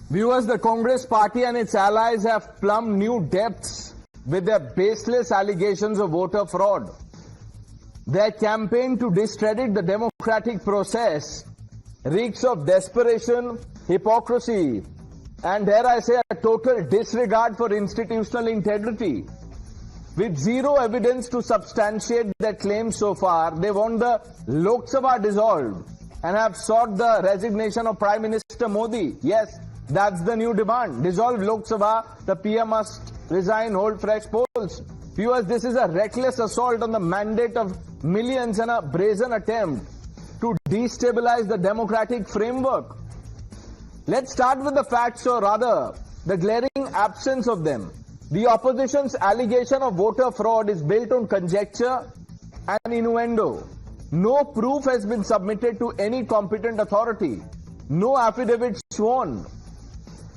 Viewers, the Congress party and its allies have plumbed new depths with their baseless allegations of voter fraud. Their campaign to discredit the democratic process reeks of desperation, hypocrisy, and dare I say a total disregard for institutional integrity. With zero evidence to substantiate their claims so far, they want the Lok Sabha dissolved and have sought the resignation of Prime Minister Modi. Yes, that's the new demand. Dissolve Lok Sabha, the PM must resign, hold fresh polls. Viewers, this is a reckless assault on the mandate of millions and a brazen attempt to destabilize the democratic framework. Let's start with the facts, or rather, the glaring absence of them. The opposition's allegation of voter fraud is built on conjecture and innuendo. No proof has been submitted to any competent authority. No affidavit sworn.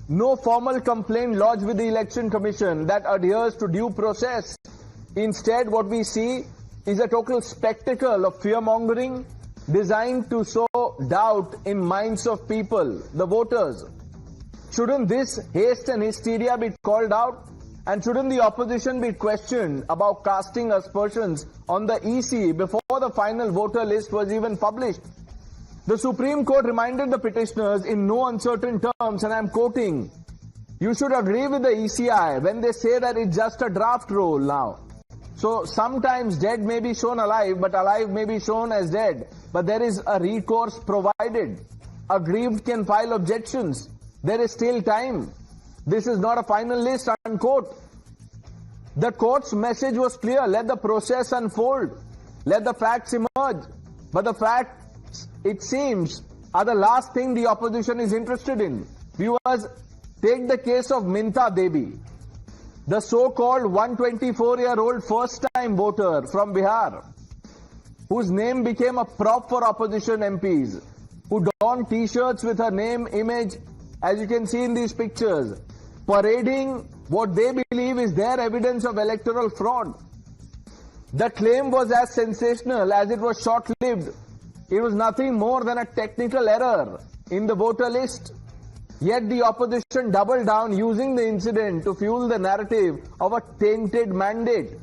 No formal complaint lodged with the Election Commission that adheres to due process. Instead, what we see is a total spectacle of fear-mongering designed to sow doubt in minds of people, the voters. Shouldn't this haste and hysteria be called out? And shouldn't the opposition be questioned about casting aspersions on the EC before the final voter list was even published? The Supreme Court reminded the petitioners in no uncertain terms, and I'm quoting, "You should agree with the ECI when they say that it's just a draft roll now. So sometimes dead may be shown alive, but alive may be shown as dead. But there is a recourse provided. Aggrieved can file objections. There is still time. This is not a final list," unquote. The court's message was clear. Let the process unfold. Let the facts emerge. But the facts, it seems, are the last thing the opposition is interested in. Viewers, take the case of Minta Devi, the so-called 124-year-old first-time voter from Bihar, whose name became a prop for opposition MPs, who donned T-shirts with her name, image, as you can see in these pictures, parading what they believe is their evidence of electoral fraud. The claim was as sensational as it was short-lived. It was nothing more than a technical error in the voter list. Yet the opposition doubled down, using the incident to fuel the narrative of a tainted mandate.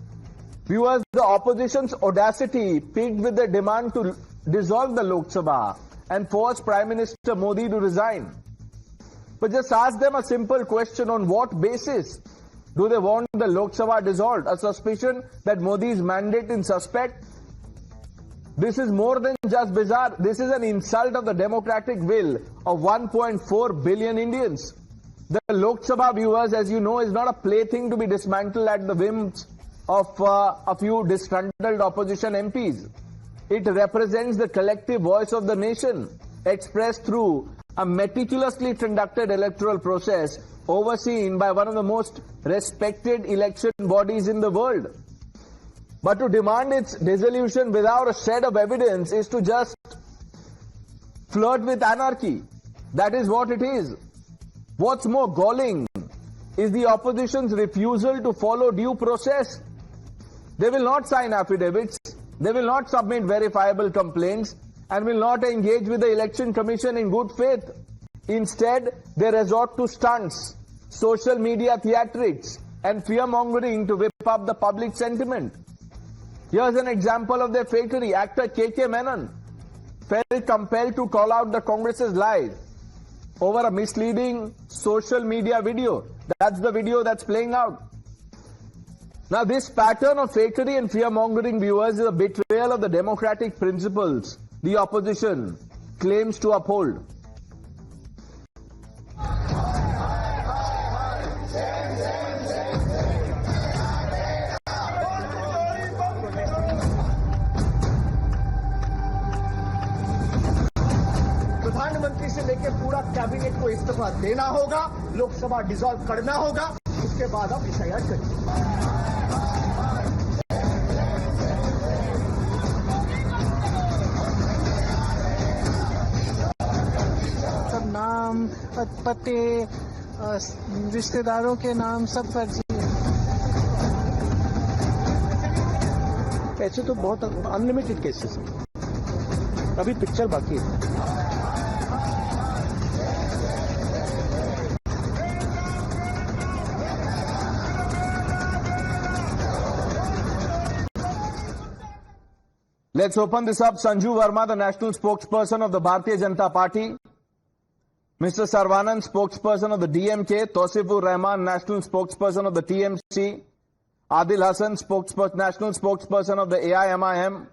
Viewers, the opposition's audacity peaked with the demand to dissolve the Lok Sabha and force Prime Minister Modi to resign. But just ask them a simple question: on what basis do they want the Lok Sabha dissolved? A suspicion that Modi's mandate is suspect? This is more than just bizarre. This is an insult of the democratic will of 1.4 billion Indians. The Lok Sabha, viewers, as you know, is not a plaything to be dismantled at the whims of a few disgruntled opposition MPs. It represents the collective voice of the nation, expressed through a meticulously conducted electoral process overseen by one of the most respected election bodies in the world. But to demand its dissolution without a shred of evidence is to just flirt with anarchy. That is what it is. What's more galling is the opposition's refusal to follow due process. They will not sign affidavits, they will not submit verifiable complaints, and will not engage with the Election Commission in good faith. Instead, they resort to stunts, social media theatrics, and fear-mongering to whip up the public sentiment. Here's an example of their fakery. Actor K.K. Menon felt compelled to call out the Congress's lies over a misleading social media video. That's the video that's playing out. Now, this pattern of fakery and fear-mongering, viewers, is a betrayal of the democratic principles the opposition claims to uphold. प्रधानमंत्री से लेकर पूरा cabinet को इस्तीफा देना होगा, Lok Sabha dissolve करना होगा, उसके बाद आप S.I.R करिए। नाम, पते, रिश्तेदारों के नाम सब फर्जी है। ऐसे तो बहुत अनलिमिटेड केसेस हैं, अभी पिक्चर बाकी है। Let's open this up. Sanju Verma, the national spokesperson of the Bharatiya Janata Party. Mr. Sarvanan, spokesperson of the DMK. Tauseef Rahman, national spokesperson of the TMC. Adil Hassan, national spokesperson of the AIMIM.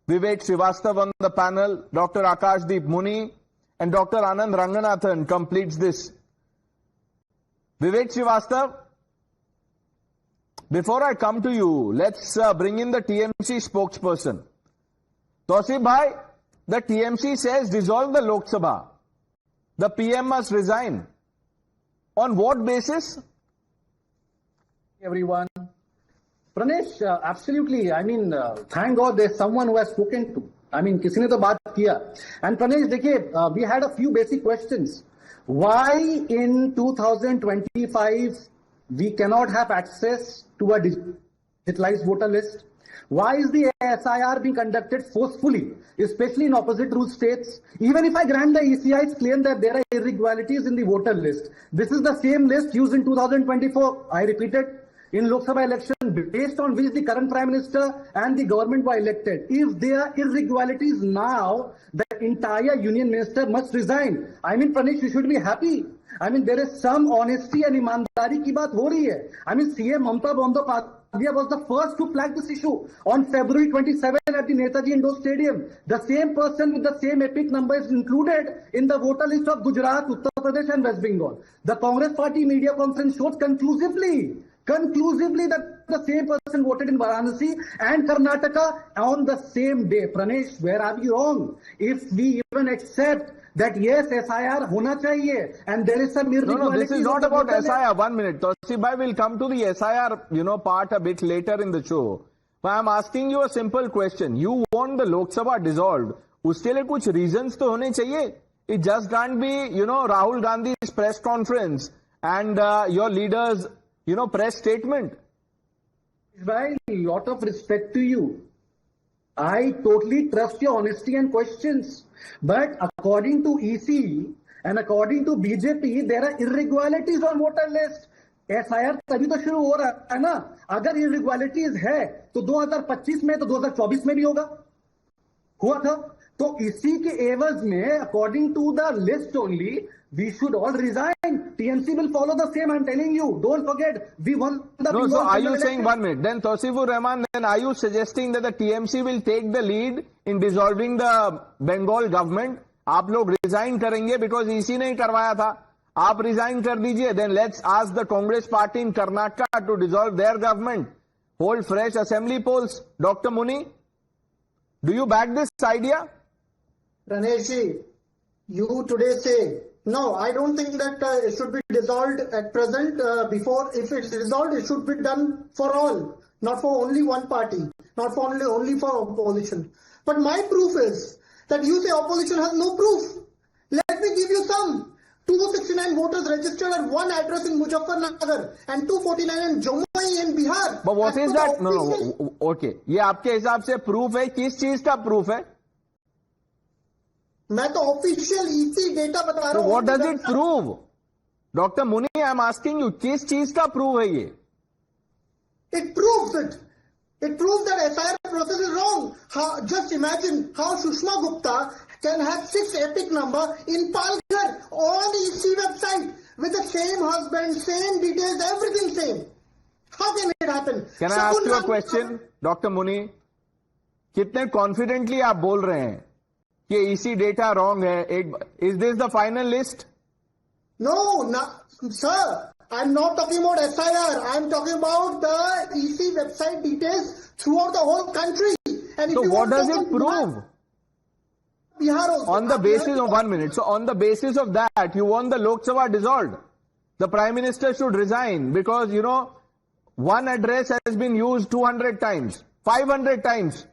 Vivek Srivastava on the panel. Dr. Akash Deep Muni. And Dr. Anand Ranganathan completes this. Vivek Srivastava, before I come to you, let's bring in the TMC spokesperson. Tauseef bhai, the TMC says dissolve the Lok Sabha. The PM must resign. On what basis? Everyone. Pranesh, absolutely. I mean, thank God there's someone who has spoken to. I mean, किसी ने तो बात किया. And Pranesh, देखिए, we had a few basic questions. Why in 2025 we cannot have access to a digitalized voter list? Why is the S.I.R being conducted forcefully, especially in opposite rule states? Even if I grant the ECI's claim that there are irregularities in the voter list, this is the same list used in 2024. I repeat it. In Lok Sabha election, based on which the current Prime Minister and the government were elected. If there are irregularities now, the entire Union Minister must resign. I mean, Pranesh, you should be happy. I mean, there is some honesty and ईमानदारी की बात हो रही है. I mean, CM Mamta Bandyopadhyay was the first to flag this issue on February 27 at the Netaji Indoor Stadium. The same person with the same epic number is included in the voter list of Gujarat, Uttar Pradesh and West Bengal. The Congress Party media conference shows conclusively that the same person voted in Varanasi and Karnataka on the same day. Pranesh, where are we wrong? If we even accept that yes, S.I.R hona chahiye and there is some irregularity. No, this is not about S.I.R. 1 minute. Tauseef bhai will come to the S.I.R, part a bit later in the show. But I'm asking you a simple question. You want the Lok Sabha dissolved. Uske liye kuch reasons to hone chahiye. It just can't be, Rahul Gandhi's press conference and your leader's press statement. Right, a lot of respect to you. I totally trust your honesty and questions. But according to EC and according to BJP, there are irregularities on voter list. S.I.R तभी तो शुरू हो रहा है ना. अगर irregularities है तो 2025 में तो 2024 में भी होगा. हुआ था. तो इसी के एवज में according to the list only, we should all resign. TMC will follow the same. I'm telling you. Don't forget, we won the. No, so are you saying 1 minute? Then Tauseef Rahman, then are you suggesting that the TMC will take the lead in dissolving the Bengal government? आप लोग resign करेंगे because इसी ने ही करवाया था. आप resign कर दीजिए. Then let's ask the Congress party in Karnataka to dissolve their government. Hold fresh assembly polls. Dr. Muni, do you back this idea? Pranesh, you today say, no, I don't think that it should be dissolved at present. Before, if it's dissolved, it should be done for all, not for only one party, not for only for opposition. But my proof is that you say opposition has no proof. Let me give you some. 269 voters registered at one address in Muzaffarnagar and 249 in Jammu in Bihar. But what is that? No. Okay. ये आपके हिसाब से proof है? किस चीज का proof है? मैं तो ऑफिशियल ईसी डेटा बता रहा हूं. What does it prove? Dr. Muni, I'm asking you, किस चीज का proof है ये? It proves it. It proves that S.I.R process is wrong. Just imagine how Sushma Gupta can have 6 epic number in Palghar on the EC website with the same husband, same details, everything same. How can it happen? Can I ask you a question, Dr. Muni? कितने confidently आप बोल रहे हैं कि EC data wrong है? Is this the final list? No, sir. I'm not talking about S.I.R. I'm talking about the EC website details throughout the whole country. And so what does it prove? Bihar also. On the basis of 1 minute. So on the basis of that, you want the Lok Sabha dissolved. The Prime Minister should resign because, one address has been used 200 times, 500 times.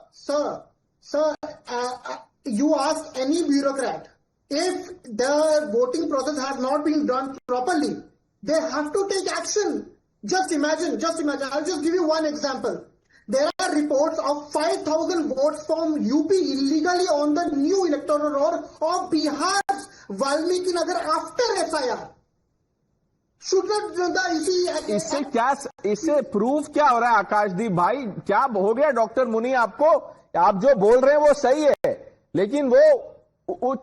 Sir, you ask any bureaucrat. If the voting process has not been done properly, they have to take action. Just imagine. I'll just give you one example. There are reports of 5,000 votes from UP illegally on the new electoral roll of Bihar's Valmiki Nagar after S.I.R. should not the EC इससे proof क्या हो रहा है आकाशदीप भाई? क्या हो गया doctor मुनी आपको? आप जो बोल रहे हैं वो सही है, लेकिन वो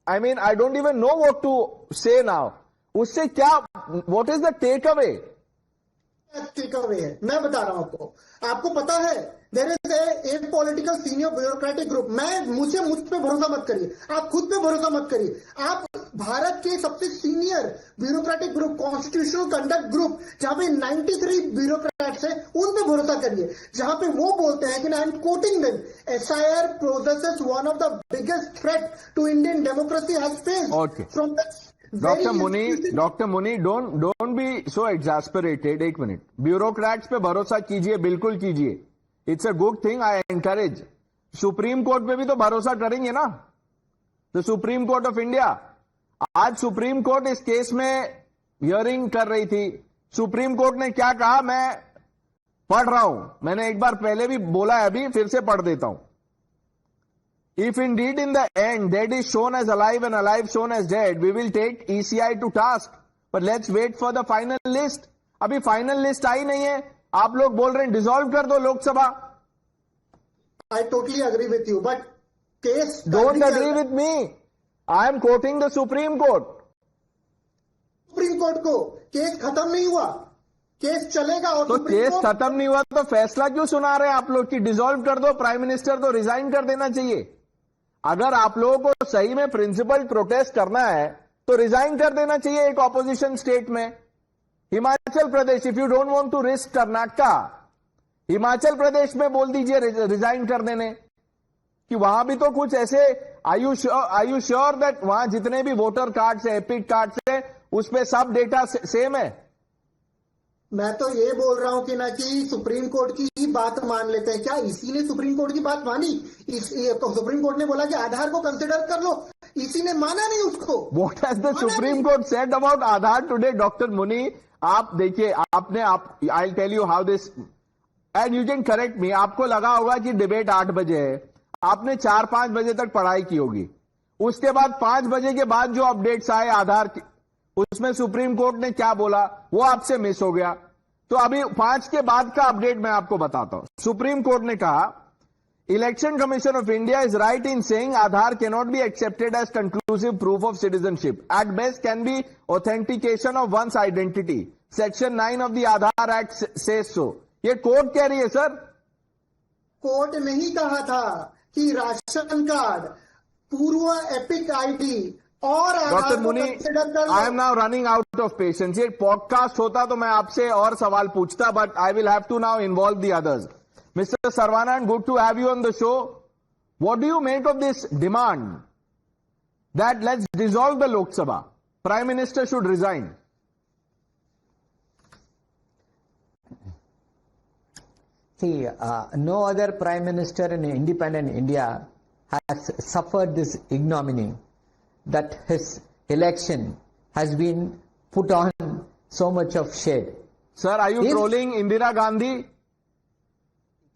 I mean I don't even know what to say now. उससे क्या, what is the takeaway? Takeaway है, मैं बता रहा हूं आपको. आपको पता है there is a political senior bureaucratic group. मुझ पे भरोसा मत करिए, आप खुद पे भरोसा मत करिए. आप भारत के सबसे senior bureaucratic group constitutional conduct group, जहां पे 93 ब्यूरोक्रेट्स है, उन पे भरोसा करिए, जहां पे वो बोलते हैं कि I am quoting them, SIR possesses one of the biggest threat to Indian democracy has faced from the doctor Muni don't be so exasperated. एक मिनट, ब्यूरोक्रेट्स पे भरोसा कीजिए, बिल्कुल कीजिए. It's a good thing, I encourage. Supreme Court पे भी तो भरोसा करेंगे ना, the Supreme Court of India. आज सुप्रीम कोर्ट इस केस में हियरिंग कर रही थी. सुप्रीम कोर्ट ने क्या कहा मैं पढ़ रहा हूं, मैंने एक बार पहले भी बोला है, अभी फिर से पढ़ देता हूं. If indeed in the end dead is shown as alive and alive shown as dead, we will take ECI to task. But let's wait for the final list. अभी फाइनल लिस्ट आई नहीं है, आप लोग बोल रहे हैं डिसॉल्व कर दो Lok Sabha. I totally agree with you, but case Don't agree with me. I am quoting the Supreme Court. Supreme court को केस खत्म नहीं हुआ, केस चलेगा. और तो केस खत्म नहीं हुआ तो फैसला क्यों सुना रहे हैं आप लोग कि डिसॉल्व कर दो? प्राइम मिनिस्टर तो रिजाइन कर देना चाहिए. अगर आप लोगों को सही में प्रिंसिपल प्रोटेस्ट करना है तो रिजाइन कर देना चाहिए एक ऑपोजिशन स्टेट में. Himachal Pradesh, if you don't want to risk Karnataka, Himachal Pradesh में बोल दीजिए रिजाइन कर देने, कि वहां भी तो कुछ ऐसे. आई यू श्योर दैट वहां जितने भी वोटर कार्ड्स है, एपिक कार्ड्स है, उस पे सब डेटा सेम है? मैं तो ये बोल रहा हूं कि ना कि सुप्रीम कोर्ट की ही बात मान लेते हैं. क्या इसी ने सुप्रीम कोर्ट की बात मानी? तो सुप्रीम कोर्ट ने बोला कि आधार को कंसिडर कर लो, इसी ने माना नहीं उसको. What has the Supreme Court said about Aadhaar today? Doctor Muni, आप देखिए, I will tell you how this, and you can correct me. आपको लगा होगा कि डिबेट 8 बजे है, आपने 4-5 बजे तक पढ़ाई की होगी. उसके बाद 5 बजे के बाद जो अपडेट्स आए आधार की, उसमें सुप्रीम कोर्ट ने क्या बोला वो आपसे मिस हो गया. तो अभी 5 के बाद का अपडेट मैं आपको बताता हूं. सुप्रीम कोर्ट ने कहा, election commission of India is right in saying Aadhaar cannot be accepted as conclusive proof of citizenship. At best can be authentication of one's identity. Section 9 of the Aadhaar act says so. ये court कह रही है sir. Court नहीं कहा था कि ration card, पूर्व EPIC ID और doctor Muni, I am now running out of patience. ये पॉडकास्ट होता तो मैं आपसे और सवाल पूछता, but I will have to now involve the others. Mister Sarvanand, good to have you on the show. What do you make of this demand that let's dissolve the Lok Sabha, prime minister should resign? See, no other prime minister in independent India has suffered this ignominy that his election has been put on so much of shade. Sir, are you trolling Indira Gandhi?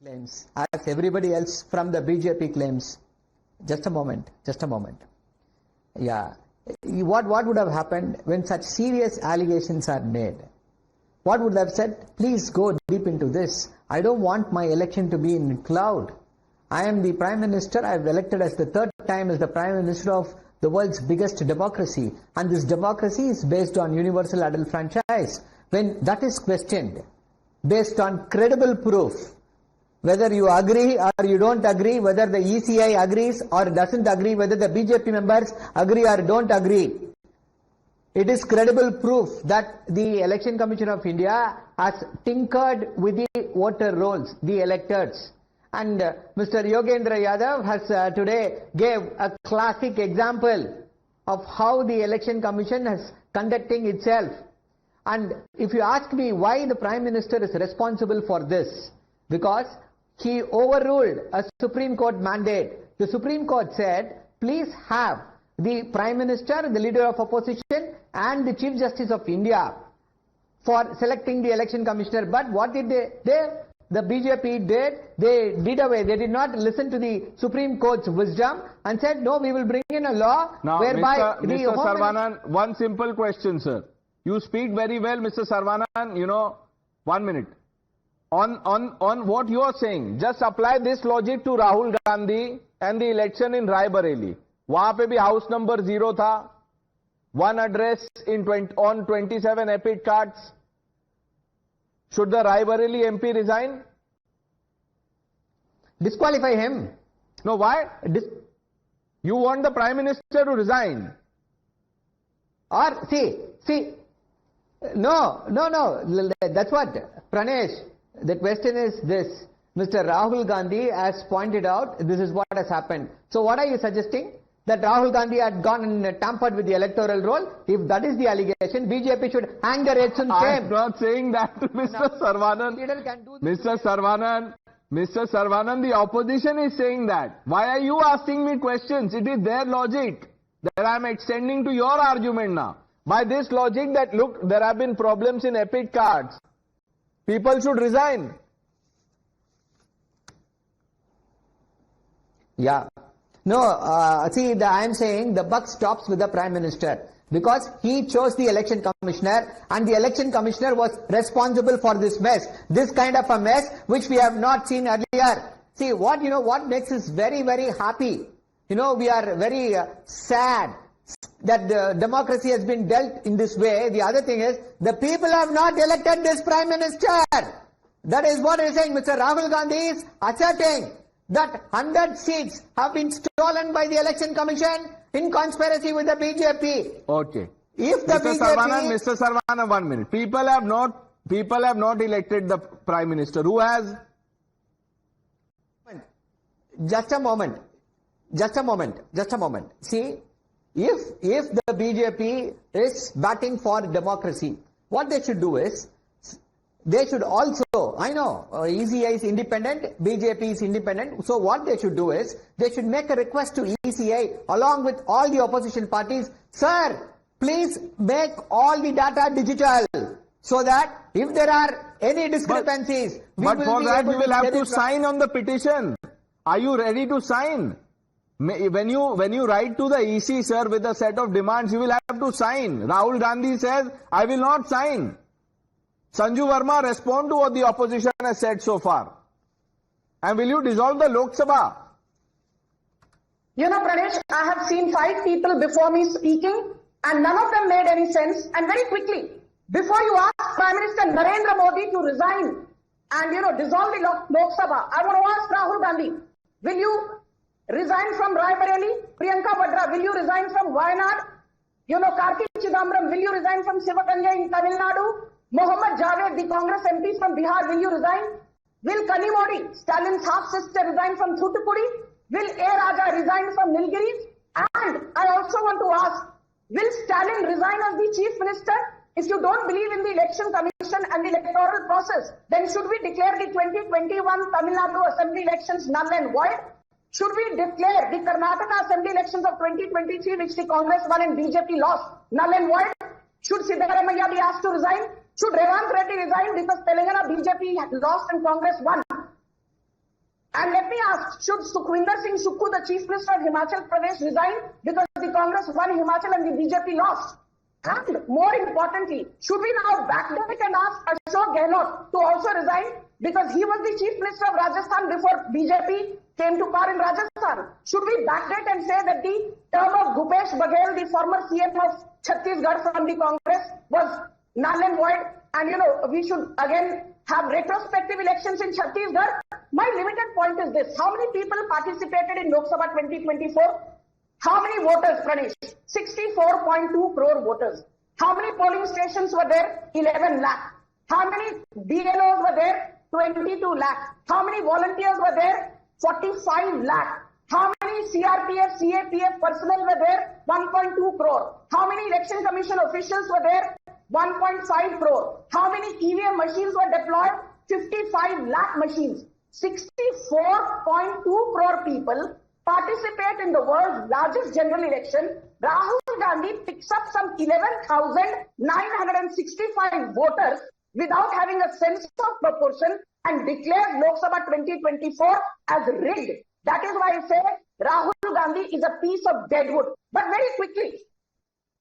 Claims, as everybody else from the BJP claims. Just a moment. Yeah. What would have happened when such serious allegations are made? What would have said? Please go deep into this. I don't want my election to be in cloud. I am the Prime Minister. I have elected as the 3rd time as the Prime Minister of the world's biggest democracy. And this democracy is based on universal adult franchise. When that is questioned, based on credible proof, whether you agree or you don't agree, whether the ECI agrees or doesn't agree, whether the BJP members agree or don't agree, it is credible proof that the Election Commission of India has tinkered with the voter rolls, the electors. And Mr. Yogendra Yadav has today gave a classic example of how the Election Commission is conducting itself. And if you ask me why the Prime Minister is responsible for this, because he overruled a Supreme Court mandate. The Supreme Court said, please have the Prime Minister, the Leader of Opposition and the Chief Justice of India for selecting the Election Commissioner. But what did the BJP did? They did away. They did not listen to the Supreme Court's wisdom and said, no, we will bring in a law now, whereby Mr. Sarvanan, one simple question, sir. You speak very well, Mr. Saravanan, 1 minute. On what you are saying, just apply this logic to Rahul Gandhi and the election in Raebareli. Wahan pe bhi house number 0 tha, one address on 27 epic cards. Should the Raebareli MP resign? Disqualify him. No, why? You want the Prime Minister to resign. Or, see, no, that's what, Pranesh, the question is this. Mr. Rahul Gandhi has pointed out, this is what has happened. So what are you suggesting? That Rahul Gandhi had gone and tampered with the electoral roll? If that is the allegation, BJP should hang their heads in shame. I'm not saying that, Mr. Saravanan. Mr. Saravanan, the opposition is saying that. Why are you asking me questions? It is their logic that I'm extending to your argument now. By this logic that, look, there have been problems in epic cards. People should resign. Yeah. No, I am saying the buck stops with the Prime Minister. Because he chose the election commissioner and the election commissioner was responsible for this mess. This kind of a mess which we have not seen earlier. See, what makes us very, very happy. We are very sad that the democracy has been dealt in this way. The other thing is, the people have not elected this Prime Minister. That is what he is saying. Mr. Rahul Gandhi is asserting that 100 seats have been stolen by the election commission in conspiracy with the BJP. Okay. If the Mr. Saravanan, 1 minute. People have not elected the Prime Minister. Who has? Just a moment. See, if the BJP is batting for democracy, what they should do is, they should also, I know, ECI is independent, BJP is independent, so what they should do is, they should make a request to ECI along with all the opposition parties, sir, please make all the data digital, so that if there are any discrepancies, but for that we will have to sign on the petition. Are you ready to sign? When you write to the EC, sir, with a set of demands, you will have to sign. Rahul Gandhi says, I will not sign. Sanju Verma, respond to what the opposition has said so far. And will you dissolve the Lok Sabha? Pranesh, I have seen 5 people before me speaking and none of them made any sense. And very quickly, before you ask Prime Minister Narendra Modi to resign and, dissolve the Lok Sabha, I want to ask Rahul Gandhi, will you resign from Raebareli? Priyanka Vadra, will you resign from Wayanad? Kartik Chidambaram, will you resign from Sivakanya in Tamil Nadu? Mohammad Javed, the Congress MPs from Bihar, will you resign? Will Kanimodi, Stalin's half-sister, resign from Thoothukudi? Will A. Raja resign from Nilgiris? And I also want to ask, will Stalin resign as the Chief Minister? If you don't believe in the election commission and the electoral process, then should we declare the 2021 Tamil Nadu Assembly elections null and void? Should we declare the Karnataka Assembly elections of 2023, which the Congress won and BJP lost, null and void? Should Siddaramaiah be asked to resign? Should Revant Reddy resign because Telangana BJP lost and Congress won? And let me ask, should Sukhwinder Singh Sukhu, the Chief Minister of Himachal Pradesh, resign because the Congress won Himachal and the BJP lost? And more importantly, should we now backdate and ask Ashok Gehlot to also resign because he was the Chief Minister of Rajasthan before BJP came to power in Rajasthan? Should we backdate and say that the term of Bhupesh Baghel, the former CM of Chhattisgarh from the Congress, was null and void, and we should again have retrospective elections in Chhattisgarh? My limited point is this: how many people participated in Lok Sabha 2024? How many voters, Pranesh? 64.2 crore voters. How many polling stations were there? 11 lakh. How many BLOs were there? 22 lakh. How many volunteers were there? 45 lakh. How many CRPF, CAPF personnel were there? 1.2 crore. How many election commission officials were there? 1.5 crore. How many EVM machines were deployed? 55 lakh machines. 64.2 crore people participate in the world's largest general election. Rahul Gandhi picks up some 11,965 voters without having a sense of proportion and declares Lok Sabha 2024 as rigged. That is why I say Rahul Gandhi is a piece of dead wood. But very quickly,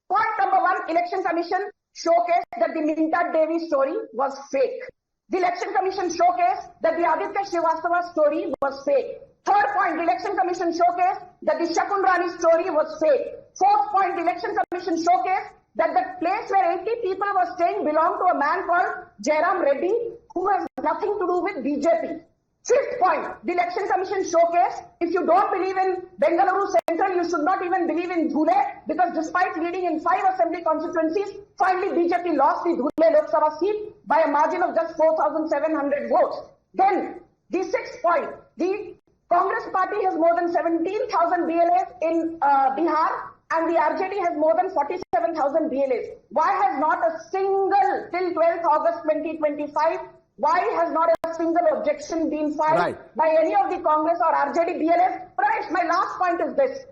point number 1, Election Commission showcased that the Minta Devi story was fake. The Election Commission showcased that the Aditya Srivastava story was fake. Third point, the Election Commission showcased that the Shakun Rani story was fake. Fourth point, the Election Commission showcased that the place where 80 people were staying belonged to a man called Jairam Reddy, who has nothing to do with BJP. Fifth point, the Election Commission showcased, if you don't believe in Bengaluru Central, you should not even believe in Dhule, because despite leading in 5 assembly constituencies, finally BJP lost the Dhule Lok Sabha seat by a margin of just 4,700 votes. Then, the sixth point, the Congress party has more than 17,000 BLAs in Bihar, and the RJD has more than 47,000 BLAs. Why has not a single, till 12th August 2025, why has not a single objection been filed by any of the Congress or RJD BLAs? Pranesh, my last point is this.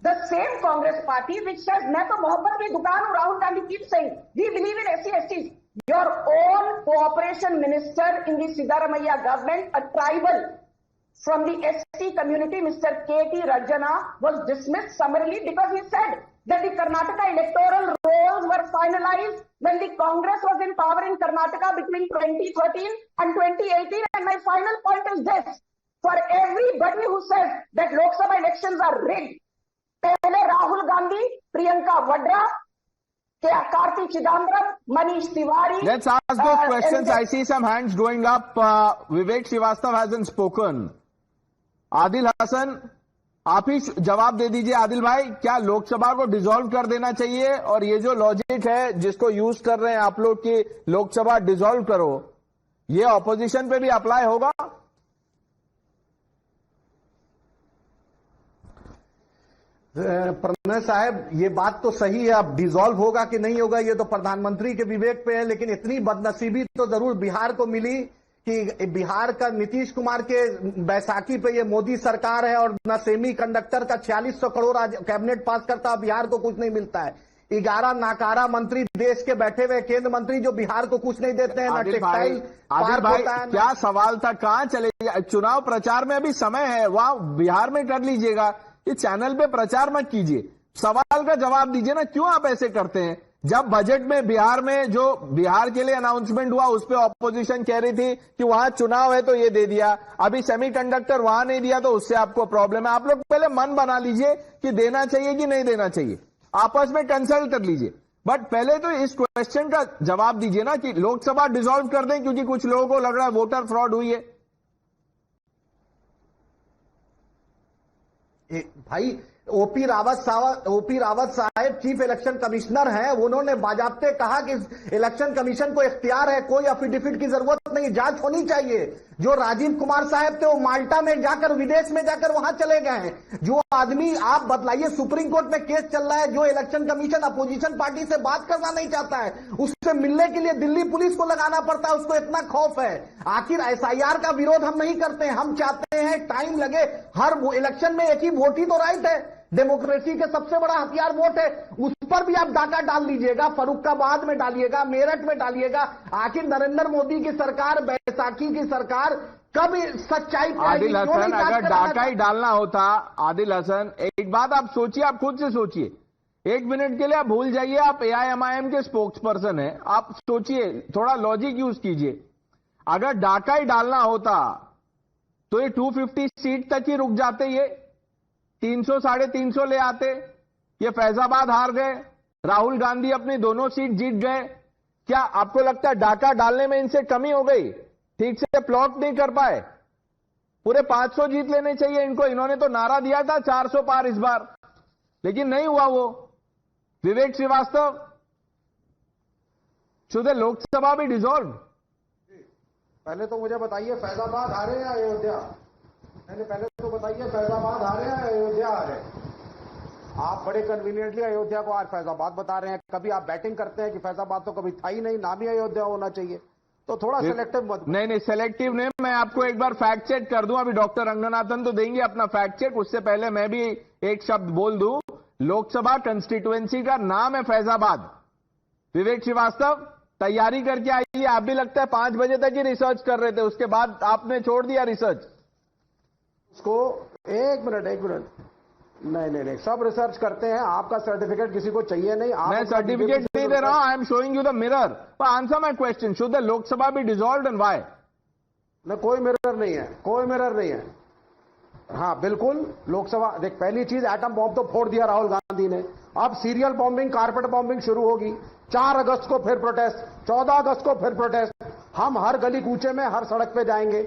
The same Congress party which says, "Main to mohabbat ki dukaan hu," Rahul Gandhi keeps saying, "We believe in SC, STs." Your own cooperation minister in the Siddaramaiah government, a tribal from the ST community, Mr. K.T. Rajana, was dismissed summarily because he said that the Karnataka electoral rolls were finalized when the Congress was in power in Karnataka between 2013 and 2018. And my final point is this. For everybody who says that Lok Sabha elections are rigged, pehle Rahul Gandhi, Priyanka Vadra, Karti Chidambaram, Manish Tiwari. Let's ask those questions. I see some hands going up. Vivek Srivastava hasn't spoken. Adil Hasan, आप ही जवाब दे दीजिए। आदिल भाई, क्या लोकसभा को dissolve कर देना चाहिए? और ये जो लॉजिक है जिसको यूज कर रहे हैं आप लोग कि लोकसभा डिसॉल्व करो, ये ऑपोजिशन पे भी अप्लाई होगा? प्रणय साहब, ये बात तो सही है। अब डिसॉल्व होगा कि नहीं होगा ये तो प्रधानमंत्री के विवेक पे है, लेकिन इतनी बदनसीबी तो जरूर बिहार को मिली कि बिहार का नीतीश कुमार के बैसाखी पे ये मोदी सरकार है और न सेमी कंडक्टर का 4600 करोड़ कैबिनेट पास करता, बिहार को कुछ नहीं मिलता है। 11 नाकारा मंत्री देश के बैठे हुए केंद्र मंत्री जो बिहार को कुछ नहीं देते हैं, ना टेक्सटाइल पार्क होता है। क्या सवाल था, कहां चले? चुनाव प्रचार में अभी समय है, वहां बिहार में कर लीजिएगा, ये चैनल पे प्रचार मत कीजिए। सवाल का जवाब दीजिए ना, क्यों आप ऐसे करते हैं? जब बजट में बिहार में जो बिहार के लिए अनाउंसमेंट हुआ उस पे ऑपोजिशन कह रही थी कि वहां चुनाव है तो ये दे दिया, अभी सेमीकंडक्टर वहां नहीं दिया तो उससे आपको प्रॉब्लम है। आप लोग पहले मन बना लीजिए कि देना चाहिए कि नहीं देना चाहिए, आपस में कंसल्ट कर लीजिए। बट पहले तो इस क्वेश्चन का जवाब दीजिए ना कि लोकसभा डिसॉल्व कर दें, क्योंकि कुछ लोगों को लग रहा है वोटर फ्रॉड हुई है। भाई ओपी रावत साहब चीफ इलेक्शन कमिश्नर हैं, उन्होंने बाजाबते कहा कि इलेक्शन कमीशन को इख्तियार है, कोई एफिडेविट की जरूरत नहीं, जांच होनी चाहिए। जो राजीव कुमार साहब थे वो माल्टा में जाकर, विदेश में जाकर वहां चले गए हैं। जो आदमी, आप बतलाइए, सुप्रीम कोर्ट में केस चल रहा है, जो इलेक्शन कमीशन अपोजिशन पार्टी से बात करना नहीं चाहता है, उससे मिलने के लिए दिल्ली पुलिस को लगाना पड़ता है, उसको इतना खौफ है। आखिर SIR का विरोध हम नहीं करते हैं, हम चाहते हैं टाइम लगे, हर इलेक्शन में एक ही वोट ही तो राइट है, डेमोक्रेसी के सबसे बड़ा हथियार वोट है, उस पर भी आप डाका डाल दीजिएगा, फर्रुखाबाद में डालिएगा, मेरठ में डालिएगा। आखिर नरेंद्र मोदी की सरकार, बैसाखी की सरकार कब सच्चाई पे आदिल हसन, अगर डाका ही डालना होता, आदिल हसन एक बात आप सोचिए, आप खुद से सोचिए, एक मिनट के लिए आप भूल जाइए, आप AIMIM के स्पोक्स पर्सन है, आप सोचिए, थोड़ा लॉजिक यूज कीजिए। अगर डाका ही डालना होता तो ये 250 सीट तक ही रुक जाते, ये 300 350 ले आते। ये फैजाबाद हार गए, राहुल गांधी अपनी दोनों सीट जीत गए। क्या आपको लगता है डाका डालने में इनसे कमी हो गई? ठीक से प्लॉट नहीं कर पाए, पूरे 500 जीत लेने चाहिए इनको। इन्होंने तो नारा दिया था 400 पार इस बार, लेकिन नहीं हुआ वो। विवेक श्रीवास्तव, शुद्ध लोकसभा भी डिसॉल्व। पहले तो मुझे बताइए फैजाबाद हारे या अयोध्या? पहले तो बताइए फैजाबाद हारे या अयोध्या हारे? आप बड़े कन्वीनियंटली अयोध्या को आज फैजाबाद बता रहे हैं। कभी आप बैटिंग करते हैं कि फैजाबाद तो कभी था ही नहीं, नाम ही अयोध्या होना चाहिए। तो थोड़ा सिलेक्टिव मत। नहीं, सिलेक्टिव नहीं। मैं आपको एक बार फैक्ट चेक कर दूं, अभी डॉक्टर रंगनाथन तो देंगे अपना फैक्ट चेक, उससे पहले मैं भी एक शब्द बोल दूं। लोकसभा कंस्टिट्यूएंसी का नाम है फैजाबाद। विवेक श्रीवास्तव, तैयारी करके आइए। आप भी लगता है 5 बजे तक ही रिसर्च कर रहे थे, उसके बाद आपने छोड़ दिया रिसर्च। उसको एक मिनट नहीं, सब रिसर्च करते हैं। आपका सर्टिफिकेट किसी को चाहिए नहीं। मैं सर्टिफिकेट नहीं दे रहा हूं, I am showing you the mirror. Answer my question, should the Lok Sabha be dissolved and why? नहीं, कोई मिरर नहीं है, कोई मिरर नहीं है। हाँ बिल्कुल, लोकसभा देख, पहली चीज एटम बॉम्ब तो फोड़ दिया राहुल गांधी ने। अब सीरियल बॉम्बिंग, कारपेट बॉम्बिंग शुरू होगी। 4 अगस्त को फिर प्रोटेस्ट, 14 अगस्त को फिर प्रोटेस्ट। हम हर गली कूचे में, हर सड़क पे जाएंगे।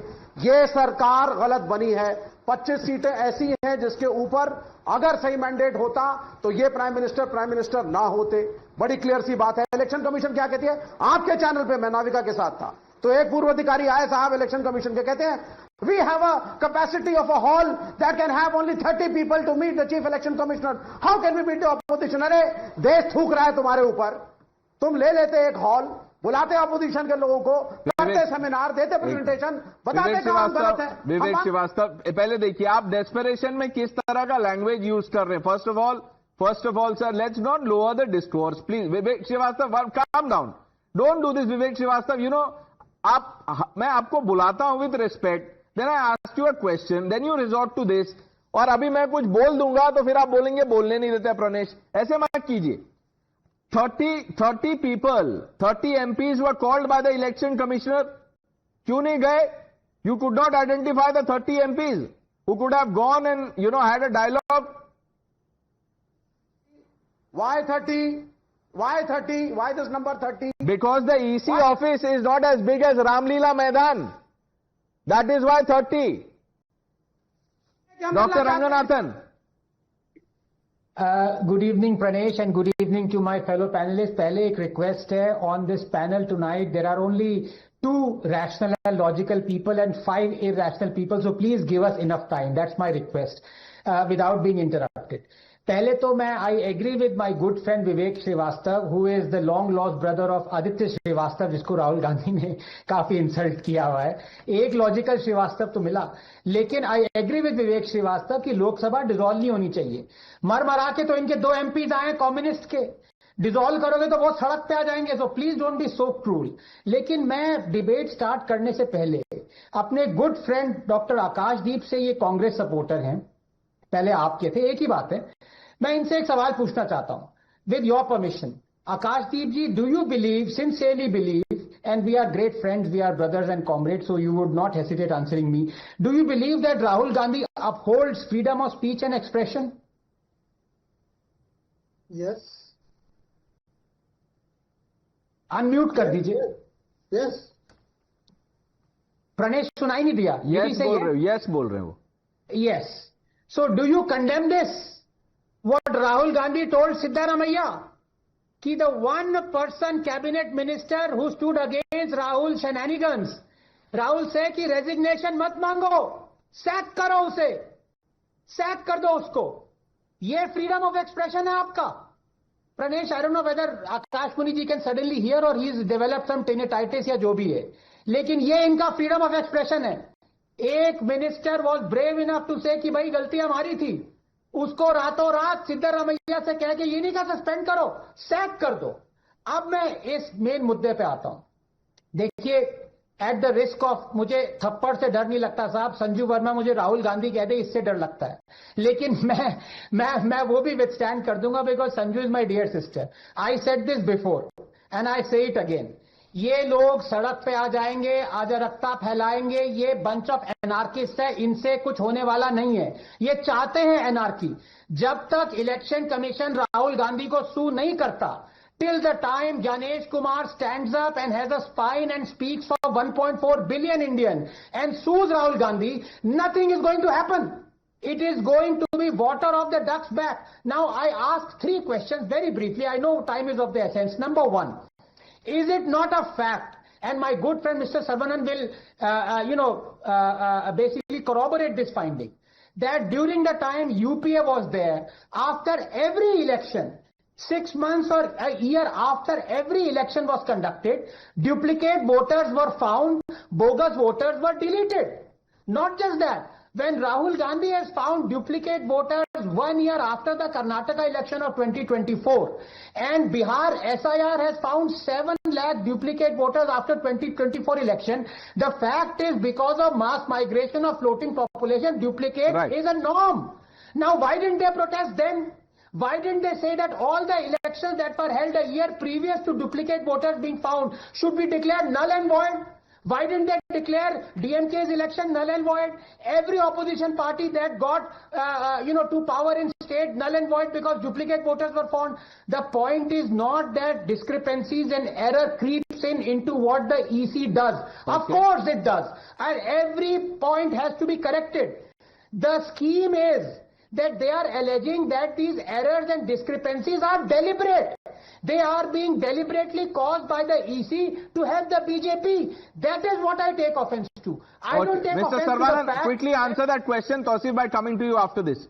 ये सरकार गलत बनी है। 25 सीटें ऐसी हैं जिसके ऊपर अगर सही मैंडेट होता तो ये प्राइम मिनिस्टर ना होते। बड़ी क्लियर सी बात है। इलेक्शन कमीशन क्या कहती है? आपके चैनल पे मैं नाविका के साथ था तो एक पूर्व अधिकारी आए साहब इलेक्शन कमीशन के, कहते हैं we have a capacity of a hall that can have only 30 people to meet the chief election commissioner. How can we meet the opposition? अरे देश थूक रहा है तुम्हारे ऊपर। तुम ले लेते एक हॉल, बुलाते ऑपोजिशन के लोगों को, करते सेमिनार, देते प्रेजेंटेशन, बताते काम गलत है। विवेक श्रीवास्तव, पहले देखिए आप डेस्परेशन में किस तरह का लैंग्वेज यूज कर रहे हैं। First of all sir, let's not lower the discourse please. Vivek Srivastava, calm down, don't do this. Vivek Srivastava, you know, मैं आपको बुलाता हूं with respect, then I ask you a question, then you resort to this, और अभी मैं कुछ बोल दूंगा तो फिर आप बोलेंगे बोलने नहीं देते प्रणेश। ऐसे मत कीजिए। 30 people, 30 MPs were called by the election commissioner. क्यों नहीं गए? You could not identify the 30 MPs who could have gone and, you know, had a dialogue. Why 30? Why 30? Why this number 30? Because the EC office is not as big as Ramlila Maidan. That is why 30. Dr. Ranganathan. Good evening, Pranesh, and good evening to my fellow panelists. पहले एक request है, on this panel tonight there are only 2 rational and logical people and 5 irrational people, so please give us enough time. That's my request, without being interrupted. पहले तो मैं I agree with my good friend Vivek Srivastava, who is the long lost brother of Aditya Srivastava, जिसको राहुल गांधी ने काफी insult किया हुआ है। एक लॉजिकल श्रीवास्तव तो मिला, लेकिन I agree with विवेक श्रीवास्तव कि लोकसभा डिसॉल्व नहीं होनी चाहिए। मर के तो इनके 2 MPs आए कम्युनिस्ट के, डिसॉल्व करोगे तो वो सड़क पे आ जाएंगे। So please don't be so cruel. लेकिन मैं डिबेट स्टार्ट करने से पहले अपने गुड फ्रेंड डॉक्टर आकाश दीप से, ये कांग्रेस सपोर्टर हैं, पहले आपके थे, एक ही बात है, मैं इनसे एक सवाल पूछना चाहता हूं with your permission. Akashdeep ji, do you believe, sincerely believe, and we are great friends, we are brothers and comrades, so you would not hesitate answering me, do you believe that Rahul Gandhi upholds freedom of speech and expression? Yes. Unmute कर दीजिए। Yes. Pranesh सुनाई नहीं दिया? Yes बोल रहे हो, yes बोल रहे हो। Yes. So do you condemn this? What Rahul Gandhi told Siddaramaiah, कि the one person cabinet minister who stood against Rahul shenanigans, Rahul से कि रेजिग्नेशन मत मांगो, सैक करो उसे, सैक कर दो उसको। ये फ्रीडम ऑफ एक्सप्रेशन है आपका? Pranesh, I don't know whether Akash Muni ji can suddenly hear or he's developed some tinnitus या जो भी है, लेकिन ये इनका फ्रीडम ऑफ एक्सप्रेशन है। एक minister was brave enough to say कि भाई गलती हमारी थी, उसको रातों रात सिद्धरामैया से कह के ये नहीं कहा सस्पेंड करो, सैक कर दो। अब मैं इस मेन मुद्दे पे आता हूं। देखिए, एट द रिस्क ऑफ, मुझे थप्पड़ से डर नहीं लगता साहब, संजू वर्मा मुझे राहुल गांधी कह दे इससे डर लगता है, लेकिन मैं वो भी विथस्टैंड कर दूंगा, because Sanju is my dear sister. I said this before and I say it again, ये लोग सड़क पे आ जाएंगे, अराजकता फैलाएंगे, ये बंच ऑफ एनार्किस्ट है, इनसे कुछ होने वाला नहीं है। ये चाहते हैं एनार्की। जब तक इलेक्शन कमीशन राहुल गांधी को सू नहीं करता, till the time Ganesh Kumar stands up and has a spine and speaks for 1.4 billion Indian and sues Rahul Gandhi, nothing is going to happen. It is going to be water off the duck's back. Now I ask 3 questions very briefly. I know time is of the essence. Number 1, is it not a fact, and my good friend Mr. Sarvanan will, basically corroborate this finding, that during the time UPA was there, after every election, 6 months or a year after every election was conducted, duplicate voters were found, bogus voters were deleted. Not just that, when Rahul Gandhi has found duplicate voters 1 year after the Karnataka election of 2024, and Bihar S.I.R has found 7 lakh duplicate voters after 2024 election, the fact is because of mass migration of floating population, duplicate is a norm. Now, why didn't they protest then? Why didn't they say that all the elections that were held a year previous to duplicate voters being found should be declared null and void? Why didn't they declare DMK's election null and void? Every opposition party that got, to power in state null and void because duplicate voters were found. The point is not that discrepancies and error creeps into what the EC does. Okay. Of course it does. And every point has to be corrected. The scheme is that they are alleging that these errors and discrepancies are deliberate. They are being deliberately caused by the EC to help the BJP. That is what I take offense to. I don't take offense to the fact... Mr. Sarvanan, quickly answer that question, Tauseef, by coming to you after this.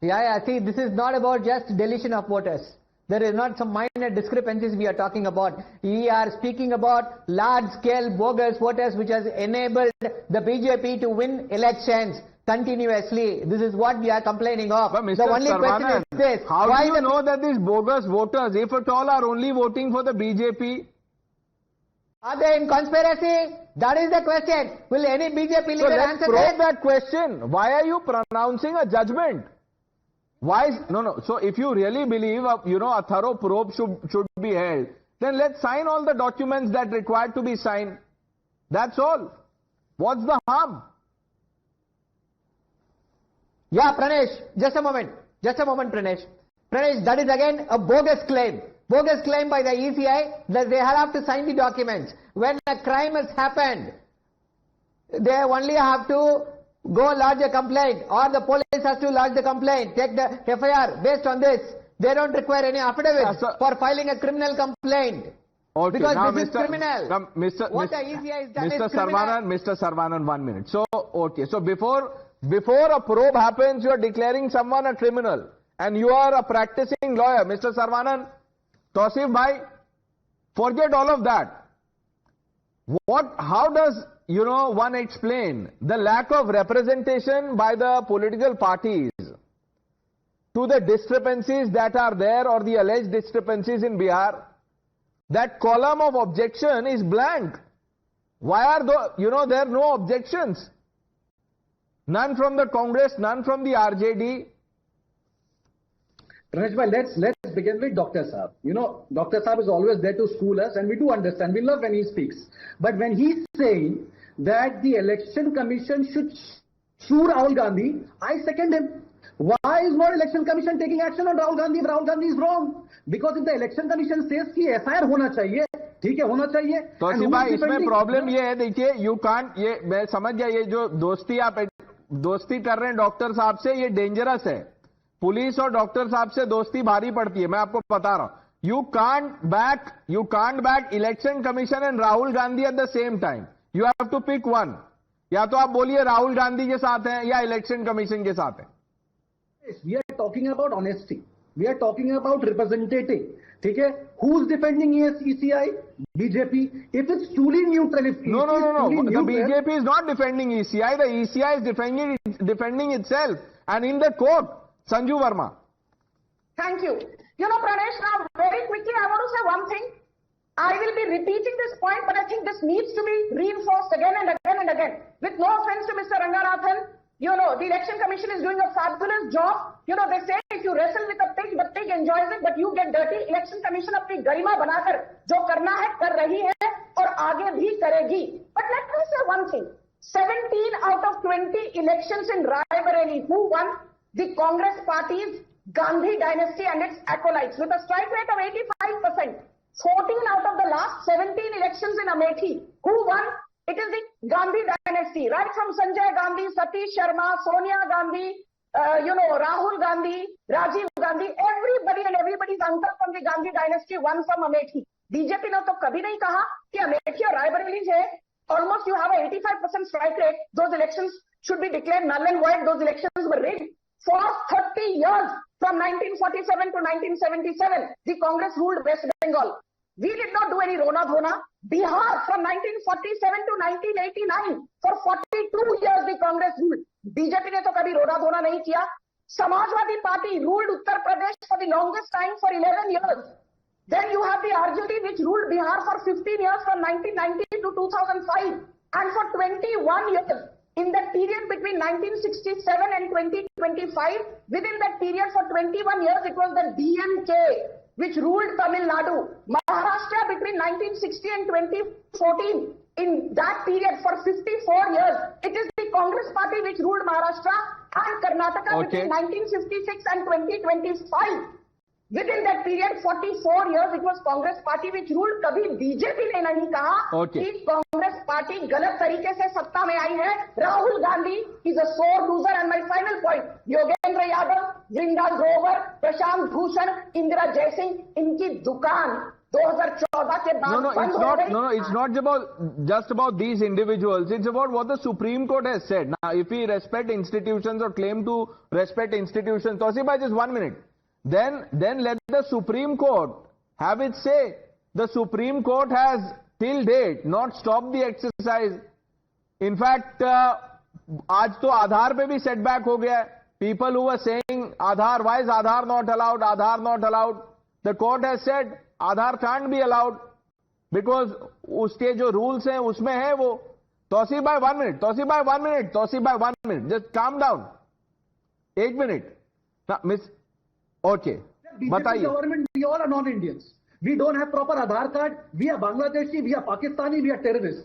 Yeah, see, this is not about just deletion of voters. There is not some minor discrepancies we are talking about. We are speaking about large-scale bogus voters which has enabled the BJP to win elections continuously. This is what we are complaining of. But Mr. The only Sarvanan, question is this. How do you know that these bogus voters, if at all, are only voting for the BJP? Are they in conspiracy? That is the question. Will any BJP leader answer that question. Why are you pronouncing a judgment? Why is, no. So if you really believe, a thorough probe should be held, then let's sign all the documents that required to be signed. That's all. What's the harm? Yeah, Pranesh, just a moment, Pranesh. Pranesh, that is again a bogus claim. Bogus claim by the ECI that they have to sign the documents. When a crime has happened, they only have to go lodge a complaint, or the police has to lodge the complaint, take the FIR based on this. They don't require any affidavit for filing a criminal complaint. Okay, because now this is criminal. What the ECI is done Mr. is criminal. Mr. Sarvanan, 1 minute. So, okay, so before a probe happens, you are declaring someone a criminal, and you are a practicing lawyer. Mr. Sarvanan, Tauseef bhai, forget all of that. How does, one explain the lack of representation by the political parties to the discrepancies that are there, or the alleged discrepancies in Bihar? That column of objection is blank. Why are there are no objections? None from the Congress, none from the RJD. Pranesh, let's begin with Dr. Saab. Dr. Saab is always there to school us, and we do understand. We love when he speaks. But when he's saying that the Election Commission should sue Rahul Gandhi, I second him. Why is not Election Commission taking action on Rahul Gandhi if Rahul Gandhi is wrong? Because if the Election Commission says कि S.I.R होना चाहिए, ठीक है, होना चाहिए. तौसीफ भाई, इसमें problem ये है, देखिए, you can't, ये मैं समझ गया, ये जो दोस्ती कर रहे हैं डॉक्टर साहब से, ये डेंजरस है. पुलिस और डॉक्टर साहब से दोस्ती भारी पड़ती है, मैं आपको बता रहा हूं. You can't back Election Commission and Rahul Gandhi at the same time. You have to pick one. या तो आप बोलिए राहुल गांधी के साथ हैं या इलेक्शन कमीशन के साथ हैं. We are talking about honesty. We are talking about representative. ठीक है? Who's defending ECI? BJP. If it's truly neutral, No. The BJP is not defending ECI. The ECI is defending itself. And in the court, Sanju Verma. Thank you. Pranesh, now very quickly I want to say one thing. I will be repeating this point, but I think this needs to be reinforced again and again and again. With no offense to Mr. Ranganathan, the Election Commission is doing a fabulous job. They say if you wrestle with a pig, the pig enjoys it, but you get dirty. Election Commission अपनी गरिमा बनाकर जो करना है कर रही है और आगे भी करेगी. But let me say one thing. 17 out of 20 elections in Raebareli, who won? The Congress Party's Gandhi dynasty and its acolytes with a strike rate of 85%. 14 out of the last 17 elections in Amethi, who won? It is the Gandhi dynasty, right from Sanjay Gandhi, Satish Sharma, Sonia Gandhi, Rahul Gandhi, Rajiv Gandhi, everybody and everybody's uncle from the Gandhi dynasty won from Amethi. BJP ने तो कभी नहीं कहा कि Amethi और Raebareli है. Almost you have a 85% strike rate. Those elections should be declared null and void. Those elections were rigged. For 30 years, from 1947 to 1977, the Congress ruled West Bengal. We did not do any Rona Dhona. Bihar, from 1947 to 1989, for 42 years the Congress ruled. BJP ने तो कभी रोना धोना नहीं किया. Samajwadi Party ruled Uttar Pradesh for the longest time, for 11 years. Then you have the RJD which ruled Bihar for 15 years, from 1990 to 2005. And for 21 years, In the period between 1967 and 2025, within that period for 21 years, it was the DMK which ruled Tamil Nadu. Maharashtra between 1960 and 2014, in that period for 54 years, it is the Congress party which ruled Maharashtra, and Karnataka between 1956 and 2025. Within that period, 44 years, it was Congress party which ruled. कभी BJP ने नहीं कहा कि Congress party गलत तरीके से सत्ता में आई है. Rahul Gandhi is a sore loser. And my final point, Yogendra Yadav, वृंदा ग्रोवर, प्रशांत भूषण, इंदिरा जयसिंह, इनकी दुकान 2014 के बाद बंद हो गई. No, it's not just about these individuals. It's about what the Supreme Court has said. Now, if we respect institutions or claim to respect institutions, Tauseef bhai, just 1 minute. Then let the Supreme Court have its say. The Supreme Court has till date not stopped the exercise. In fact, आज तो आधार पे भी setback हो गया. People who were saying Aadhaar, why is Aadhaar not allowed? Aadhaar not allowed. The court has said Aadhaar can't be allowed because उसके जो rules हैं उसमें है वो. Tauseef bhai 1 minute. Tauseef bhai 1 minute. Tauseef bhai 1 minute. Just calm down. 1 minute. Now, Okay. BJP government, we all are non-Indians. We don't have proper Aadhaar card. We are Bangladeshi, we are Pakistani, we are terrorists.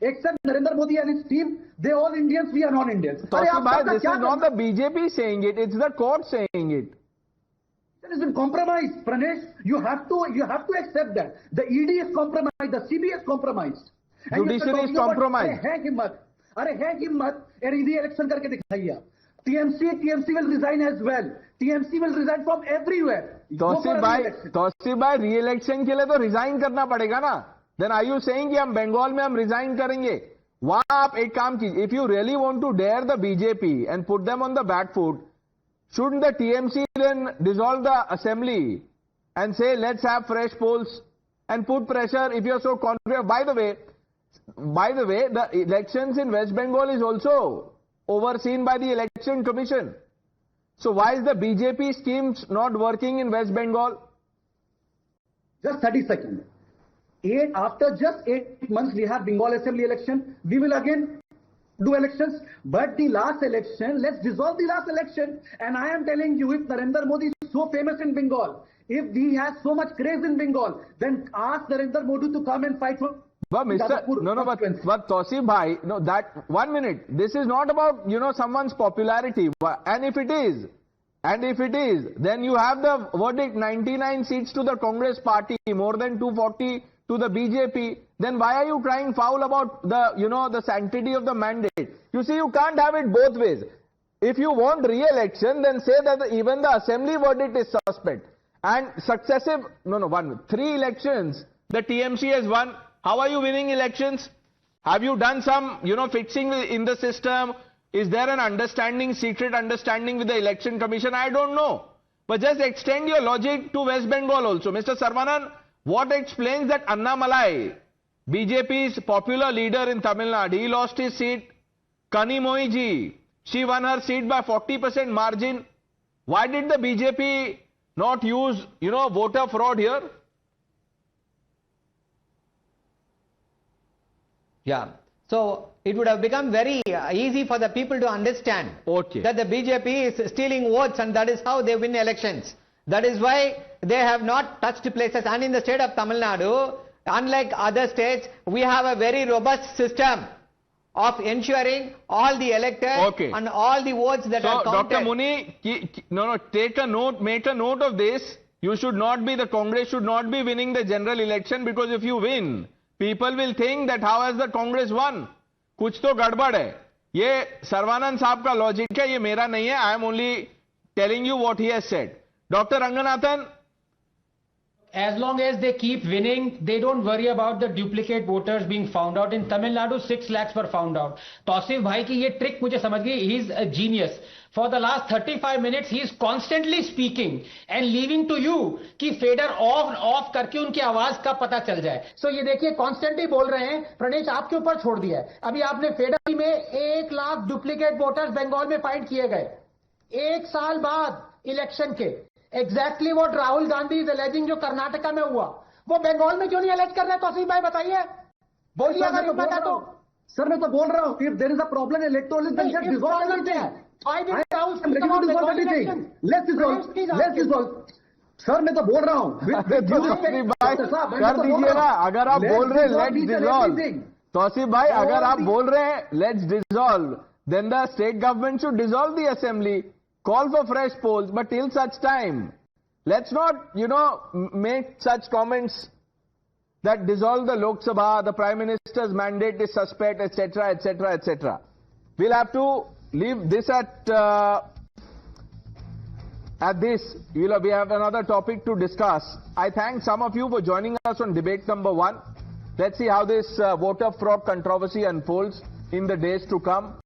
Except Narendra Modi and his team, they all Indians, we are non-Indians. Tauseef bhai, this is not the BJP saying it, it's the court saying it. There has been compromise, Pranesh. You have to accept that. The ED is compromised, the CB is compromised. Judiciary is compromised. है हिम्मत, re-election करके दिखाइए. TMC will resign as well. TMC will resign from everywhere. Tauseef bhai, re-election के लिए तो resign करना पड़ेगा ना. Then are you saying कि हम बंगाल में हम resign करेंगे? वहां आप एक काम कीजिए. If you really want to dare the BJP and put them on the back foot, shouldn't the TMC then dissolve the assembly and say let's have fresh polls and put pressure if you're so confident? By the way, the elections in West Bengal is also overseen by the Election Commission. So why is the BJP schemes not working in West Bengal? Just 30 seconds. After just 8 months, we have Bengal Assembly election. We will again do elections. But the last election, let's dissolve the last election. And I am telling you, if Narendra Modi is so famous in Bengal, if he has so much craze in Bengal, then ask Narendra Modi to come and fight for. But but Tauseef bhai, no, that 1 minute. This is not about, someone's popularity. And if it is, then you have the verdict, 99 seats to the Congress party, more than 240 to the BJP. Then why are you crying foul about the sanctity of the mandate? You see, you can't have it both ways. If you want re-election, then say that even the assembly verdict is suspect. And successive, 3 elections, the TMC has won. How are you winning elections? Have you done some, fixing in the system? Is there an secret understanding with the Election Commission? I don't know. But just extend your logic to West Bengal also. Mr. Sarvanan, what explains that Annamalai, BJP's popular leader in Tamil Nadu, he lost his seat. Kanimoyi ji, she won her seat by 40% margin. Why did the BJP not use, voter fraud here? Yeah. So it would have become very easy for the people to understand that the BJP is stealing votes, and that is how they win elections. That is why they have not touched places. And in the state of Tamil Nadu, unlike other states, we have a very robust system of ensuring all the electors and all the votes that are counted. Dr. Muni, take a note, make a note of this. You should not be, the Congress should not be winning the general election, because if you win, people will think that how has the Congress won? कुछ तो गड़बड़ है. ये सर्वानंद साहब का logic है, ये मेरा नहीं है. I am only telling you what he has said. Dr. Ranganathan? As long as they keep winning, they don't worry about the duplicate voters being found out. In Tamil Nadu, 6 lakhs were found out. Tauseef bhai की ये trick मुझे समझ गई. He is a genius. For the last 35 minutes, he is constantly speaking and leaving to you कि fader off करके उनकी आवाज का पता चल जाए. So ये देखिए constantly बोल रहे हैं. प्रणेश आपके ऊपर छोड़ दिया है. अभी आपने fader में 1 लाख duplicate voters बंगाल में फाइंड किए गए. 1 साल बाद इलेक्शन के. Exactly what Rahul Gandhi is alleging जो कर्नाटका में हुआ, वो बंगाल में क्यों नहीं अलर्ट कर रहे? तौसीफ भाई बताइए, बोलिए अगर पता तो. Sir, मैं तो बोल रहा हूँ, if there is a problem in electoral, then just dissolve everything. Why did Rahul I'm speak ready to about the dissolve everything. election? Let's dissolve. Let's dissolve. Sir, मैं तो बोल रहा हूँ. तौसीफ भाई कर दीजिए ना, अगर आप बोल रहे हैं लेट्स डिसॉल्व, तौसीफ भाई अगर आप बोल रहे हैं let's dissolve, then the state government should dissolve the assembly, call for fresh polls, but till such time, let's not, make such comments that dissolve the Lok Sabha, the Prime Minister's mandate is suspect, etc., etc., etc. We'll have to leave this at this. We have another topic to discuss. I thank some of you for joining us on debate number 1. Let's see how this voter fraud controversy unfolds in the days to come.